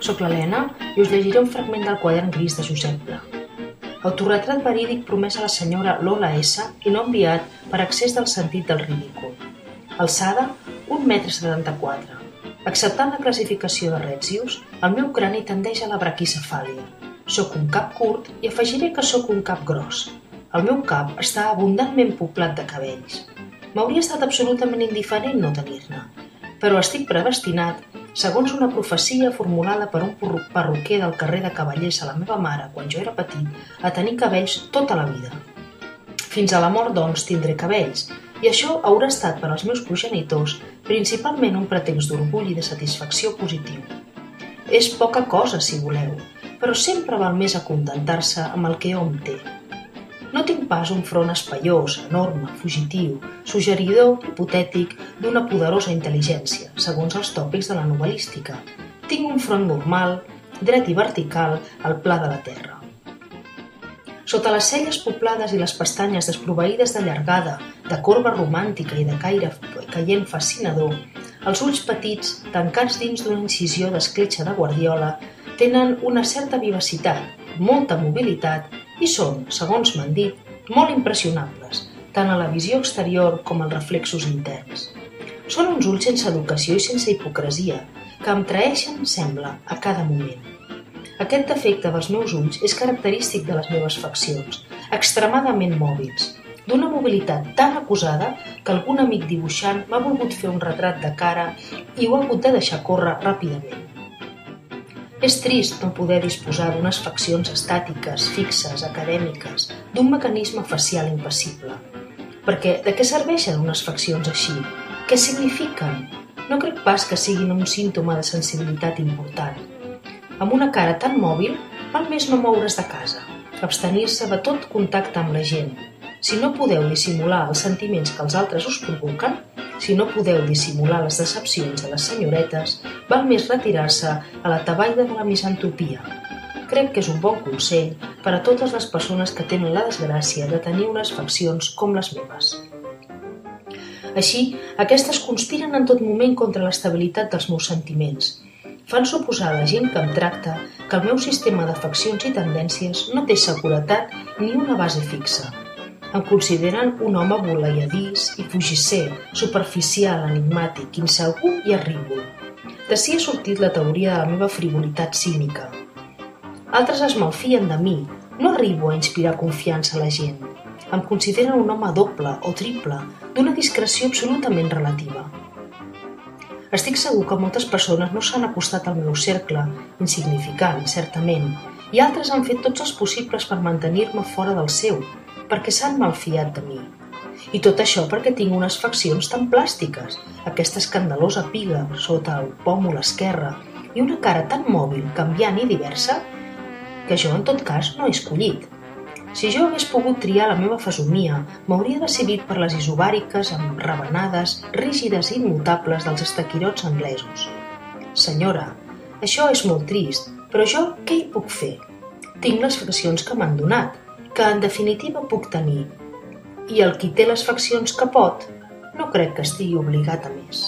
Soc l'Helena i us llegiré un fragment del quadern gris de Josep Pla. Autorretrat verídic promès a la senyora Lola S. i no enviat per excés del sentit del ridícul. Alçada, 1,74 m. Acceptant la classificació de Retzius, el meu crani tendeix a la braquicefàlia. Soc un cap curt i afegiré que soc un cap gros. El meu cap està abundantment poblat de cabells. M'hauria estat absolutament indiferent no tenir-ne, però estic predestinat, segons una profecia formulada per un perruquer del carrer de Cavallers a la meva mare quan jo era petit, a tenir cabells tota la vida. Fins a la mort, doncs, tindré cabells, i això haurà estat per als meus progenitors principalment un pretext d'orgull i de satisfacció positiu. És poca cosa, si voleu, però sempre val més acontentar-se amb el que hom té. No tinc pas un front espaiós, enorme, fugitiu, suggeridor, hipotètic, d'una poderosa intel·ligència, segons els tòpics de la novel·lística. Tinc un front normal, dret i vertical, al pla de la terra. Sota les celles poblades i les pestanyes desproveïdes de llargada, de corba romàntica i de caire caient fascinador, els ulls petits, tancats dins d'una incisió d'escletxa de guardiola, tenen una certa vivacitat, molta mobilitat i són, segons m'han dit, molt impressionables, tant a la visió exterior com als reflexos interns. Són uns ulls sense educació i sense hipocresia, que em traeixen, sembla, a cada moment. Aquest defecte dels meus ulls és característic de les meves faccions, extremadament mòbils, d'una mobilitat tan acusada que algun amic dibuixant m'ha volgut fer un retrat de cara i ho ha hagut de deixar córrer ràpidament. És trist no poder disposar d'unes faccions estàtiques, fixes, acadèmiques, d'un mecanisme facial impassible. Perquè de què serveixen unes faccions així? Què signifiquen? No crec pas que siguin un símptoma de sensibilitat important. Amb una cara tan mòbil, val més no moure's de casa, abstenir-se de tot contacte amb la gent. Si no podeu dissimular els sentiments que els altres us provoquen, si no podeu dissimular les decepcions de les senyoretes, val més retirar-se a la tabaida de la misantropia. Crec que és un bon consell per a totes les persones que tenen la desgràcia de tenir unes faccions com les meves. Així, aquestes conspiren en tot moment contra l'estabilitat dels meus sentiments. Fan suposar a la gent que em tracta que el meu sistema de faccions i tendències no té seguretat ni una base fixa. Em consideren un home voleiadís i fugisser, superficial, enigmàtic, insegur i arríbol. D'ací ha sortit la teoria de la meva frivolitat cínica. Altres es malfien de mi, no arribo a inspirar confiança a la gent. Em consideren un home doble o triple, d'una discreció absolutament relativa. Estic segur que moltes persones no s'han acostat al meu cercle, insignificant, certament, i altres han fet tots els possibles per mantenir-me fora del seu, perquè s'han malfiat de mi. I tot això perquè tinc unes faccions tan plàstiques, aquesta escandalosa piga sota el pòmul esquerre i una cara tan mòbil, canviant i diversa, que jo en tot cas no he escollit. Si jo hagués pogut triar la meva fesomia, m'hauria decidit per les isobàriques amb rebenades, rígides i immutables dels estaquirots anglesos. Senyora, això és molt trist, però jo què hi puc fer? Tinc les faccions que m'han donat, que en definitiva puc tenir. I el qui té les faccions que pot, no crec que estigui obligat a més.